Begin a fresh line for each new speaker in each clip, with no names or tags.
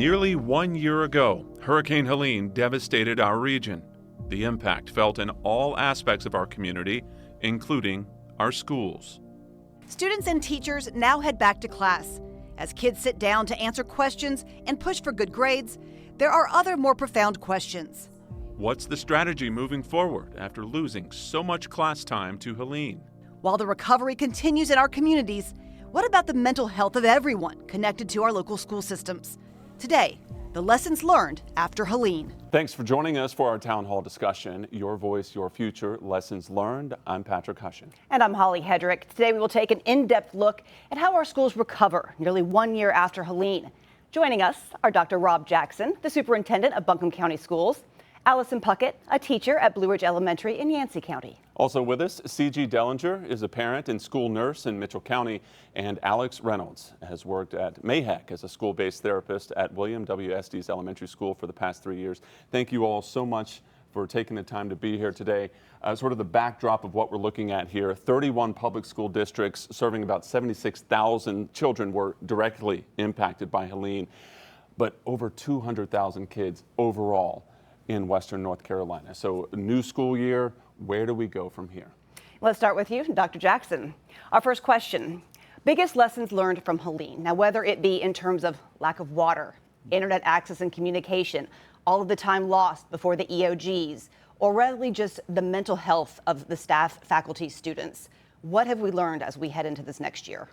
Nearly 1 year ago, Hurricane Helene devastated our region. The impact felt in all aspects of our community, including our schools.
Students and teachers now head back to class. As kids sit down to answer questions and push for good grades, there are other more profound questions.
What's the strategy moving forward after losing so much class time to Helene?
While the recovery continues in our communities, what about the mental health of everyone connected to our local school systems? Today, the lessons learned after Helene.
Thanks for joining us for our town hall discussion, Your Voice, Your Future, Lessons Learned. I'm Patrick Hushin.
And I'm Holly Hedrick. Today we will take an in-depth look at how our schools recover nearly 1 year after Helene. Joining us are Dr. Rob Jackson, the superintendent of Buncombe County Schools, Allison Puckett, a teacher at Blue Ridge Elementary in Yancey County.
Also with us, C.G. Dellinger is a parent and school nurse in Mitchell County, and Alex Reynolds has worked at Mayheck as a school-based therapist at William W. Estes Elementary School for the past 3 years. Thank you all so much for taking the time to be here today. Sort of the backdrop of what we're looking at here, 31 public school districts serving about 76,000 children were directly impacted by Helene, but over 200,000 kids overall in Western North Carolina. So new school year, where do we go from here?
Let's start with you, Dr. Jackson. Our first question, biggest lessons learned from Helene. Now, whether it be in terms of lack of water, internet access and communication, all of the time lost before the EOGs, or really just the mental health of the staff, faculty, students. What have we learned as we head into this next year?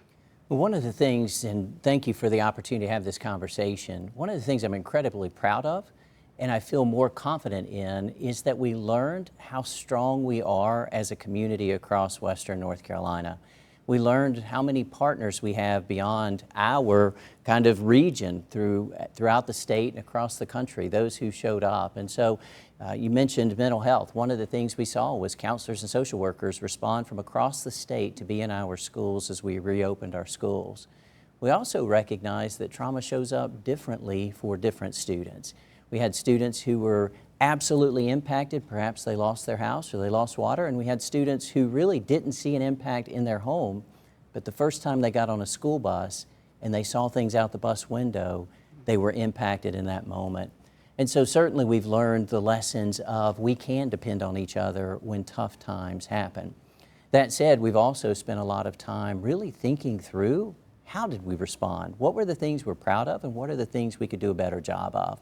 Well, one of the things, and thank you for the opportunity to have this conversation, one of the things I'm incredibly proud of and I feel more confident in is that we learned how strong we are as a community across Western North Carolina. We learned how many partners we have beyond our kind of region throughout the state and across the country, those who showed up. And so you mentioned mental health. One of the things we saw was counselors and social workers respond from across the state to be in our schools as we reopened our schools. We also recognized that trauma shows up differently for different students. We had students who were absolutely impacted. Perhaps they lost their house or they lost water, and we had students who really didn't see an impact in their home, but the first time they got on a school bus and they saw things out the bus window, they were impacted in that moment. And so certainly we've learned the lessons of we can depend on each other when tough times happen. That said, we've also spent a lot of time really thinking through how did we respond? What were the things we're proud of, and what are the things we could do a better job of?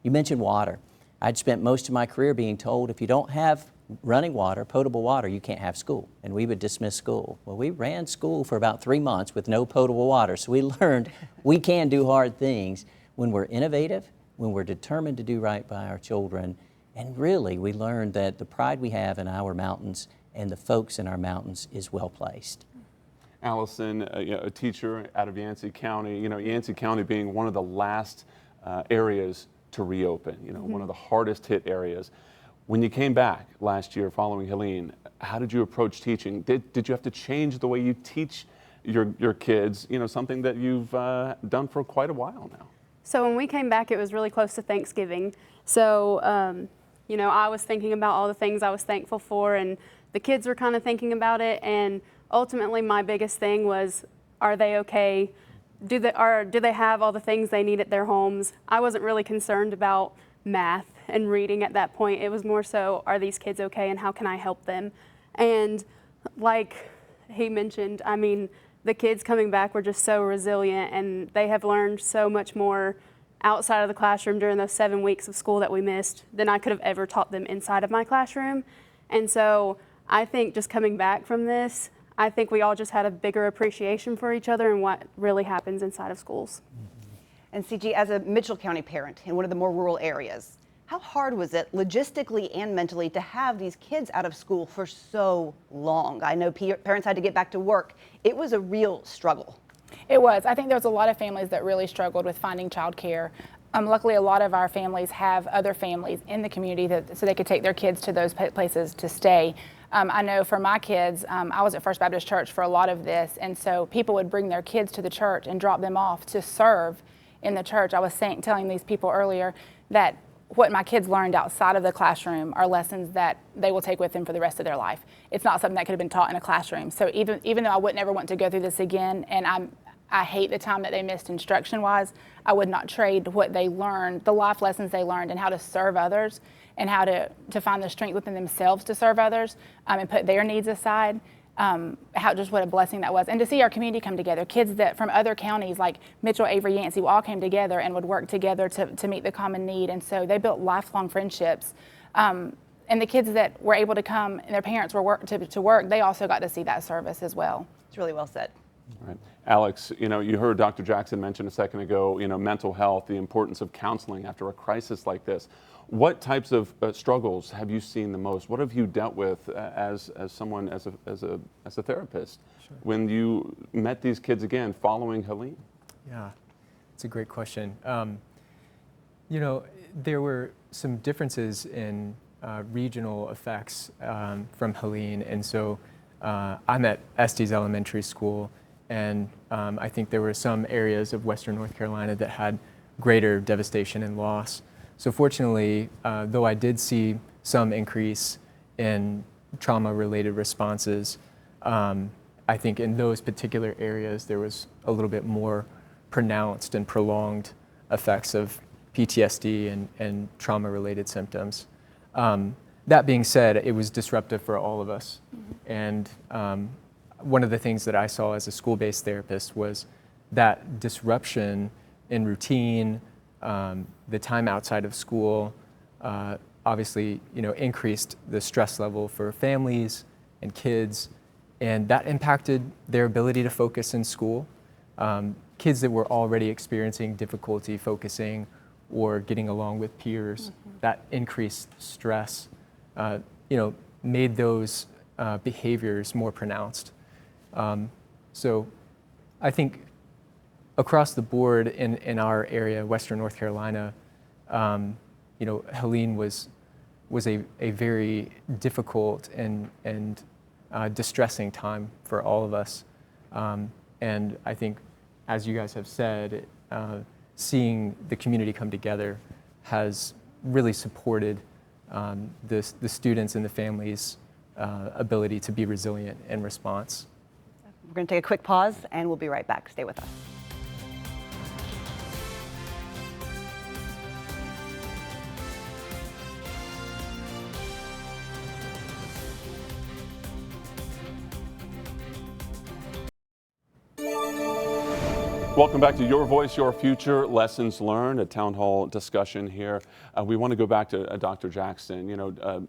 You mentioned water. I'd spent most of my career being told if you don't have running water, potable water, you can't have school, and we would dismiss school. Well, we ran school for about 3 months with no potable water, so we learned we can do hard things when we're innovative, when we're determined to do right by our children, and really we learned that the pride we have in our mountains and the folks in our mountains is well placed.
Allison, a teacher out of Yancey County, Yancey County being one of the last areas to reopen, one of the hardest hit areas. When you came back last year following Helene, how did you approach teaching? Did you have to change the way you teach your kids, something that you've done for quite a while now?
So when we came back, it was really close to Thanksgiving. So, I was thinking about all the things I was thankful for, and the kids were kind of thinking about it. And ultimately, my biggest thing was, are they okay? Do they have all the things they need at their homes? I wasn't really concerned about math and reading at that point. It was more so, are these kids okay and how can I help them? And like he mentioned, the kids coming back were just so resilient, and they have learned so much more outside of the classroom during those 7 weeks of school that we missed than I could have ever taught them inside of my classroom. And so I think just coming back from this, I think we all just had a bigger appreciation for each other and what really happens inside of schools.
And CG, as a Mitchell County parent in one of the more rural areas, how hard was it logistically and mentally to have these kids out of school for so long? I know parents had to get back to work. It was a real struggle.
It was. I think there was a lot of families that really struggled with finding childcare. Luckily, a lot of our families have other families in the community so they could take their kids to those places to stay. I know for my kids, I was at First Baptist Church for a lot of this, and so people would bring their kids to the church and drop them off to serve in the church. I was telling these people earlier that what my kids learned outside of the classroom are lessons that they will take with them for the rest of their life. It's not something that could have been taught in a classroom. So even though I would never want to go through this again, and I hate the time that they missed instruction-wise. I would not trade what they learned, the life lessons they learned, and how to serve others, and how to find the strength within themselves to serve others, and put their needs aside. Just what a blessing that was. And to see our community come together, kids that from other counties like Mitchell, Avery, Yancey, all came together and would work together to meet the common need. And so they built lifelong friendships. And the kids that were able to come and their parents were to work, they also got to see that service as well.
It's really well said.
All right. Alex, you heard Dr. Jackson mention a second ago, mental health, the importance of counseling after a crisis like this. What types of struggles have you seen the most? What have you dealt with as someone, as a therapist,
Sure.
when you met these kids again following Helene?
Yeah, it's a great question. There were some differences in regional effects from Helene, and so I'm at Estes Elementary School, and I think there were some areas of Western North Carolina that had greater devastation and loss. So fortunately, though I did see some increase in trauma-related responses, I think in those particular areas there was a little bit more pronounced and prolonged effects of PTSD and trauma-related symptoms. That being said, it was disruptive for all of us. And one of the things that I saw as a school-based therapist was that disruption in routine, the time outside of school, obviously, increased the stress level for families and kids, and that impacted their ability to focus in school. Kids that were already experiencing difficulty focusing or getting along with peers, that increased stress, made those behaviors more pronounced. So I think across the board in our area, Western North Carolina, Helene was a very difficult and distressing time for all of us. And I think, as you guys have said, seeing the community come together has really supported the students and the families' ability to be resilient in response.
We're going to take a quick pause, and we'll be right back. Stay with us.
Welcome back to Your Voice, Your Future, Lessons Learned, a town hall discussion here. We want to go back to Dr. Jackson.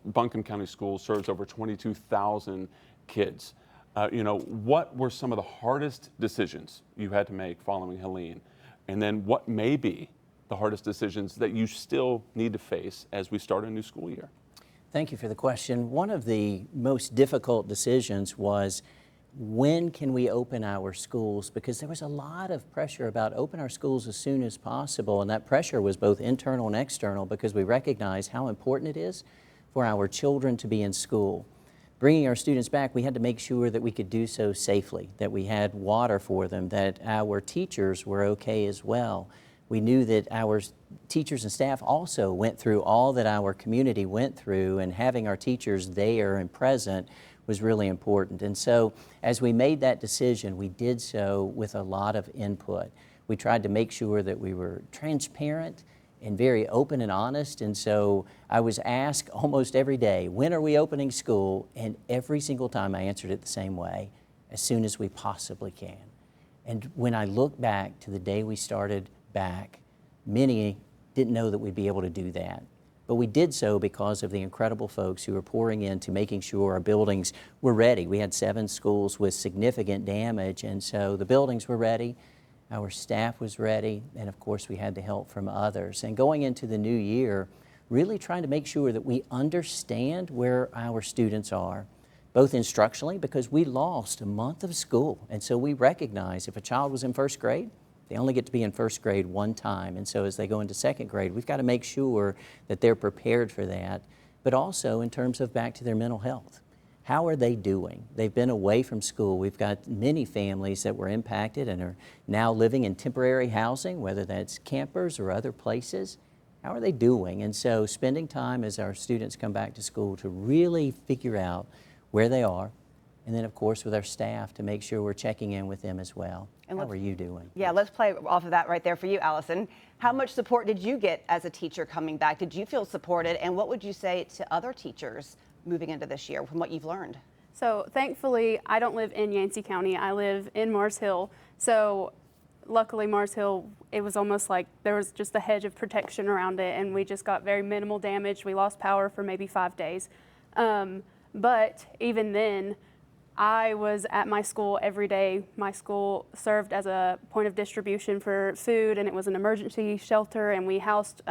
Buncombe County Schools serves over 22,000 kids. What were some of the hardest decisions you had to make following Helene? And then what may be the hardest decisions that you still need to face as we start a new school year?
Thank you for the question. One of the most difficult decisions was, when can we open our schools? Because there was a lot of pressure about open our schools as soon as possible, and that pressure was both internal and external, because we recognize how important it is for our children to be in school. Bringing our students back, we had to make sure that we could do so safely, that we had water for them, that our teachers were okay as well. We knew that our teachers and staff also went through all that our community went through, and having our teachers there and present was really important. And so as we made that decision, we did so with a lot of input. We tried to make sure that we were transparent and very open and honest. And so I was asked almost every day, when are we opening school? And every single time I answered it the same way, as soon as we possibly can. And when I look back to the day we started back, many didn't know that we'd be able to do that. But we did so because of the incredible folks who were pouring into making sure our buildings were ready. We had 7 schools with significant damage, and so the buildings were ready, our staff was ready, and of course we had the help from others. And going into the new year, really trying to make sure that we understand where our students are, both instructionally, because we lost a month of school. And so we recognize if a child was in first grade, they only get to be in first grade one time. And so as they go into second grade, we've got to make sure that they're prepared for that, but also in terms of back to their mental health. How are they doing? They've been away from school. We've got many families that were impacted and are now living in temporary housing, whether that's campers or other places. How are they doing? And so spending time as our students come back to school to really figure out where they are, And then, of course, with our staff to make sure we're checking in with them as well.
And
How are you doing?
Yeah, let's play off of that right there for you, Allison. How much support did you get as a teacher coming back? Did you feel supported? And what would you say to other teachers moving into this year from what you've learned?
So thankfully, I don't live in Yancey County. I live in Mars Hill. So luckily, Mars Hill, it was almost like there was just a hedge of protection around it, and we just got very minimal damage. We lost power for maybe 5 days. But even then, I was at my school every day. My school served as a point of distribution for food, and it was an emergency shelter, and we housed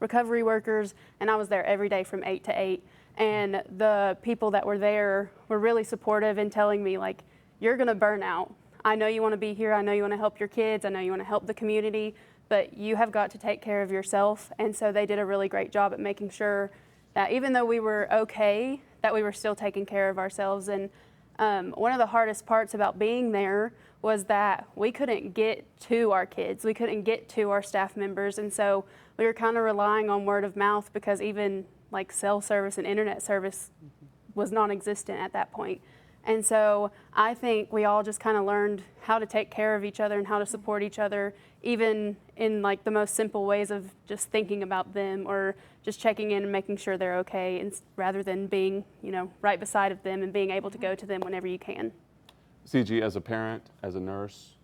recovery workers, and I was there every day from 8 to 8. And the people that were there were really supportive in telling me, like, you're gonna burn out. I know you wanna be here, I know you wanna help your kids, I know you wanna help the community, but you have got to take care of yourself. And so they did a really great job at making sure that even though we were okay, that we were still taking care of ourselves. And one of the hardest parts about being there was that we couldn't get to our kids. We couldn't get to our staff members. And so we were kind of relying on word of mouth, because even like cell service and internet service was non-existent at that point. And so I think we all just kind of learned how to take care of each other and how to support each other, even in like the most simple ways of just thinking about them or just checking in and making sure they're okay, and rather than being, you know, right beside of them and being able to go to them whenever you can.
CG, as a parent, as a nurse,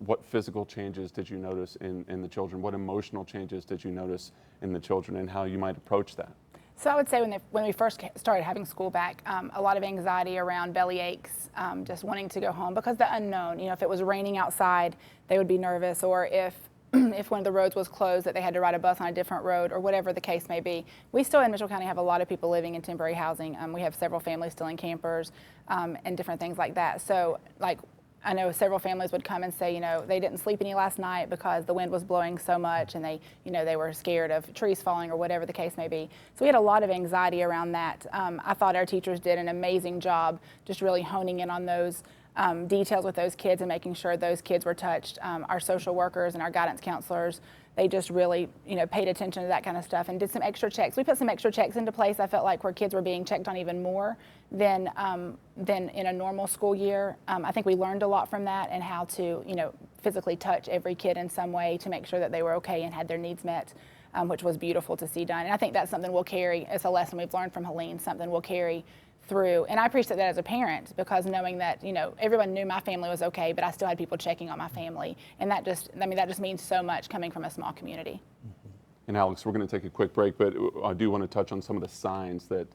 what physical changes did you notice in the children? What emotional changes did you notice in the children, and how you might approach that?
So I would say when we first started having school back, a lot of anxiety around belly aches, just wanting to go home because the unknown. You know, if it was raining outside, they would be nervous, or if if one of the roads was closed, that they had to ride a bus on a different road, or whatever the case may be. We still in Mitchell County have a lot of people living in temporary housing. We have several families still in campers and different things like that. So, like, I know several families would come and say, you know, they didn't sleep any last night because the wind was blowing so much, and they, you know, they were scared of trees falling or whatever the case may be. So we had a lot of anxiety around that. I thought our teachers did an amazing job just really honing in on those details with those kids and making sure those kids were touched. Our social workers and our guidance counselors, they just really, you know, paid attention to that kind of stuff and did some extra checks. We put some extra checks into place, I felt like, where kids were being checked on even more than in a normal school year. I think we learned a lot from that, and how to, you know, physically touch every kid in some way to make sure that they were okay and had their needs met, which was beautiful to see done. And I think that's something we'll carry. It's a lesson we've learned from Helene, something we'll carry through. And I appreciate that as a parent, because knowing that, you know, everyone knew my family was okay, but I still had people checking on my family. And that just, I mean, that just means so much coming from a small community.
And Alex, we're going to take a quick break, but I do want to touch on some of the signs that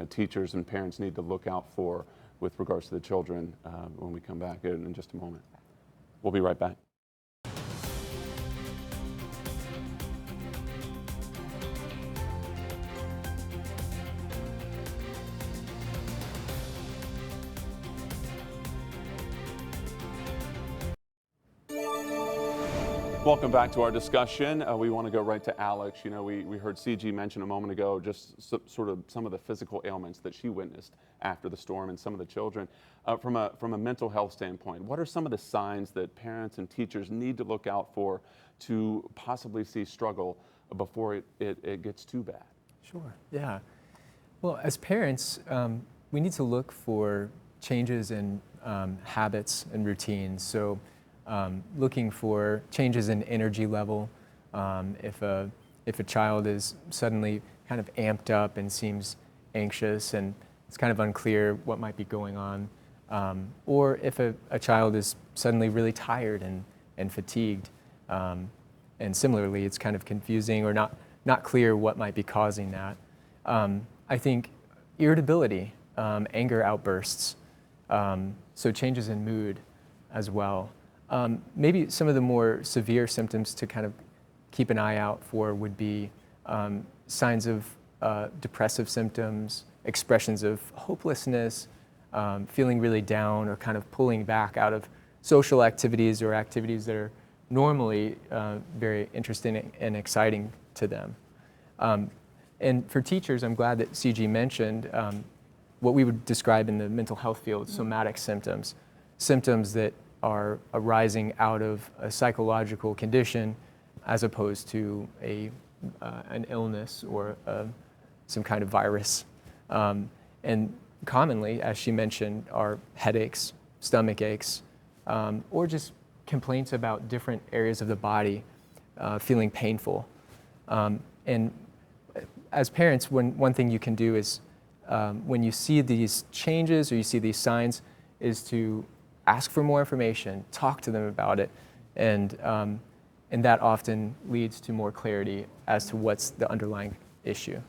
teachers and parents need to look out for with regards to the children when we come back in just a moment. We'll be right back. Welcome back to our discussion. We want to go right to Alex. You know, we heard CG mention a moment ago just sort of some of the physical ailments that she witnessed after the storm, and some of the children. From a mental health standpoint, what are some of the signs that parents and teachers need to look out for to possibly see struggle before it gets too bad?
Sure, yeah. Well, as parents, we need to look for changes in habits and routines. So looking for changes in energy level. If a child is suddenly kind of amped up and seems anxious and it's kind of unclear what might be going on, or if a child is suddenly really tired and fatigued, and similarly it's kind of confusing or not clear what might be causing that. I think irritability, anger outbursts, so changes in mood as well. Maybe some of the more severe symptoms to kind of keep an eye out for would be signs of depressive symptoms, expressions of hopelessness, feeling really down, or kind of pulling back out of social activities or activities that are normally very interesting and exciting to them. And for teachers, I'm glad that CG mentioned what we would describe in the mental health field, somatic symptoms, symptoms that are arising out of a psychological condition as opposed to an illness or some kind of virus. And commonly, as she mentioned, are headaches, stomach aches, or just complaints about different areas of the body feeling painful. And as parents, one thing you can do is when you see these changes or you see these signs is to ask for more information, talk to them about it, and that often leads to more clarity as to what's the underlying issue.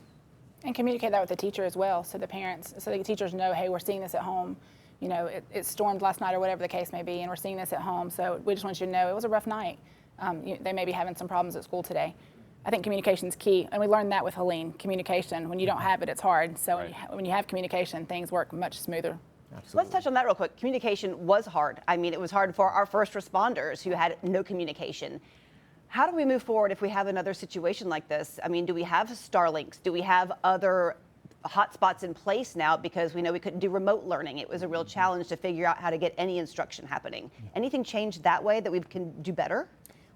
And communicate that with the teacher as well, so the teachers know, hey, we're seeing this at home. You know, it stormed last night or whatever the case may be, and we're seeing this at home, so we just want you to know it was a rough night. They may be having some problems at school today. I think communication is key, and we learned that with Helene. Communication, when you don't have it, it's hard. So
Right.
when you have communication, things work much smoother.
Absolutely.
Let's touch on that real quick. Communication was hard. I mean, it was hard for our first responders who had no communication. How do we move forward if we have another situation like this? I mean, do we have Starlinks? Do we have other hotspots in place now? Because we know we couldn't do remote learning. It was a real challenge to figure out how to get any instruction happening. Anything changed that way that we can do better?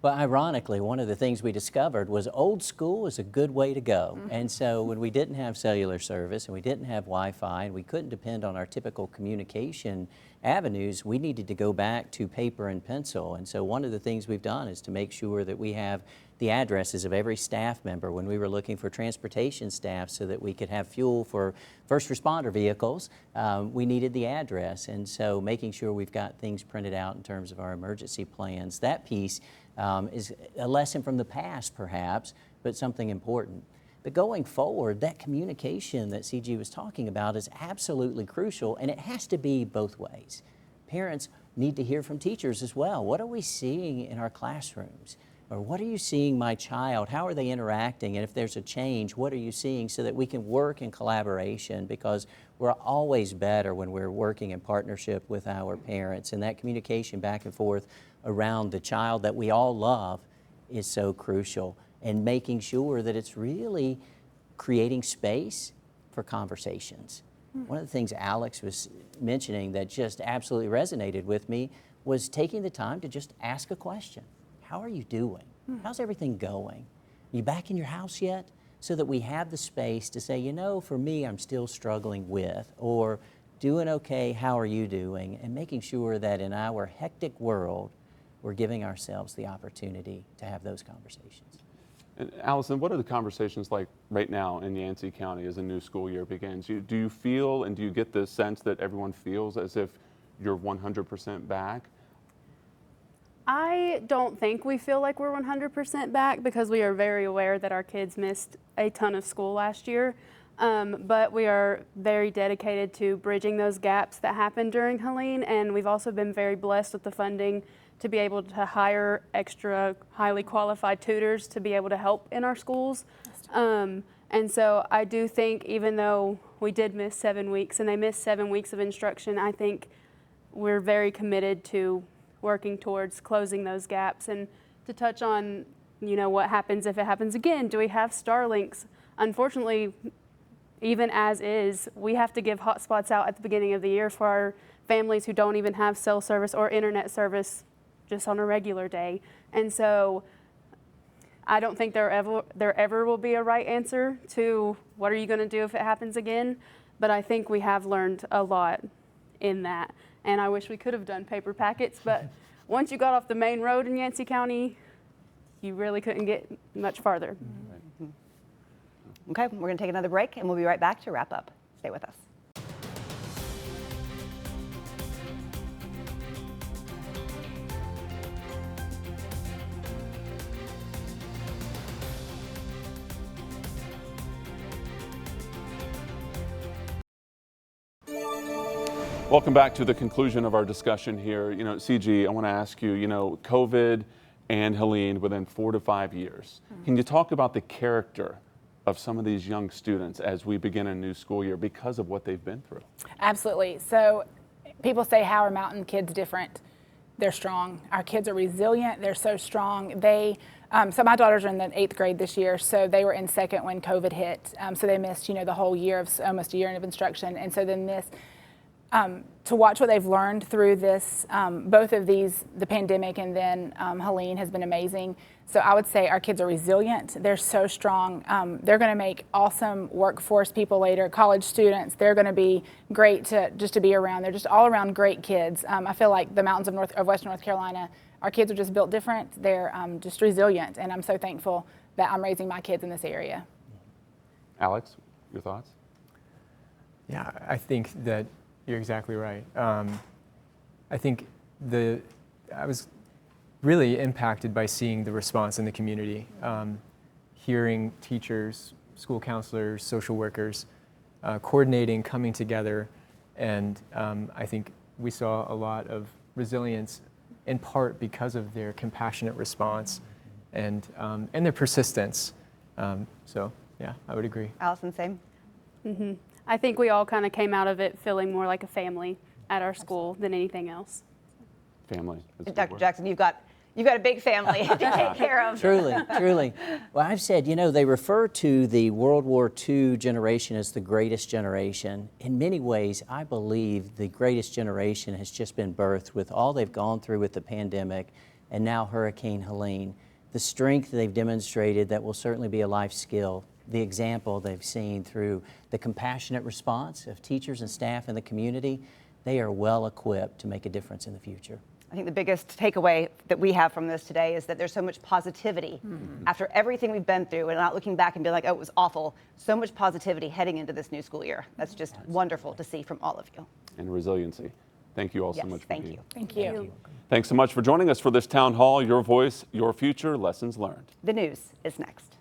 Well, ironically, one of the things we discovered was old school is a good way to go. And so when we didn't have cellular service and we didn't have Wi-Fi and we couldn't depend on our typical communication avenues, we needed to go back to paper and pencil. And so one of the things we've done is to make sure that we have the addresses of every staff member when we were looking for transportation staff so that we could have fuel for first responder vehicles. We needed the address, and so making sure we've got things printed out in terms of our emergency plans. That piece is a lesson from the past perhaps, but something important. But going forward, that communication that CG was talking about is absolutely crucial, and it has to be both ways. Parents need to hear from teachers as well. What are we seeing in our classrooms? Or what are you seeing my child? How are they interacting? And if there's a change, what are you seeing, so that we can work in collaboration, because we're always better when we're working in partnership with our parents, and that communication back and forth around the child that we all love is so crucial, and making sure that it's really creating space for conversations. One of the things Alex was mentioning that just absolutely resonated with me was taking the time to just ask a question. How are you doing? How's everything going? Are you back in your house yet? So that we have the space to say, you know, for me, I'm still struggling with, or doing okay, how are you doing? And making sure that in our hectic world, we're giving ourselves the opportunity to have those conversations.
And Allison, what are the conversations like right now in Yancey County as a new school year begins? Do you feel, and do you get the sense that everyone feels as if you're 100% back?
I don't think we feel like we're 100% back, because we are very aware that our kids missed a ton of school last year. But we are very dedicated to bridging those gaps that happened during Helene, and we've also been very blessed with the funding to be able to hire extra highly qualified tutors to be able to help in our schools. And so I do think, even though we did miss 7 weeks and they missed 7 weeks of instruction, I think we're very committed to working towards closing those gaps. And to touch on, you know, what happens if it happens again? Do we have Starlinks? Unfortunately, even as is, we have to give hotspots out at the beginning of the year for our families who don't even have cell service or internet service just on a regular day. And so I don't think there ever will be a right answer to what are you going to do if it happens again, but I think we have learned a lot in that. And I wish we could have done paper packets, but once you got off the main road in Yancey County, you really couldn't get much farther.
Okay, we're going to take another break, and we'll be right back to wrap up. Stay with us.
Welcome back to the conclusion of our discussion here. You know, CG, I want to ask you, you know, COVID and Helene within 4 to 5 years. Can you talk about the character of some of these young students as we begin a new school year because of what they've been through?
Absolutely. So people say, how are mountain kids different? They're strong. Our kids are resilient. They're so strong. So my daughters are in the 8th grade this year, so they were in 2nd when COVID hit. So they missed, you know, the whole year of almost a year of instruction. And so then to watch what they've learned through this, both of these, the pandemic and then Helene, has been amazing. So I would say our kids are resilient. They're so strong. They're going to make awesome workforce people later, college students. They're going to be great to be around. They're just all around great kids. I feel like the mountains of Western North Carolina, our kids are just built different. They're just resilient, and I'm so thankful that I'm raising my kids in this area.
Alex, your thoughts?
Yeah, I think that you're exactly right. I think I was really impacted by seeing the response in the community, hearing teachers, school counselors, social workers coordinating, coming together, and I think we saw a lot of resilience in part because of their compassionate response and their persistence. So yeah, I would agree.
Allison, same?
Mm-hmm. I think we all kind of came out of it feeling more like a family at our school than anything else.
Family.
Dr. Jackson, you've got a big family to take care of.
Truly, truly. Well, I've said, they refer to the World War II generation as the greatest generation. In many ways, I believe the greatest generation has just been birthed with all they've gone through with the pandemic and now Hurricane Helene. The strength they've demonstrated that will certainly be a life skill, the example they've seen through the compassionate response of teachers and staff in the community, they are well equipped to make a difference in the future.
I think the biggest takeaway that we have from this today is that there's so much positivity after everything we've been through, and not looking back and being like, oh, it was awful. So much positivity heading into this new school year. That's just wonderful to see from all of you.
And resiliency. Thank you all so
Yes,
much for
thank
being
you.
Thank you.
Thanks so much for joining us for this town hall. Your voice, your future, lessons learned.
The news is next.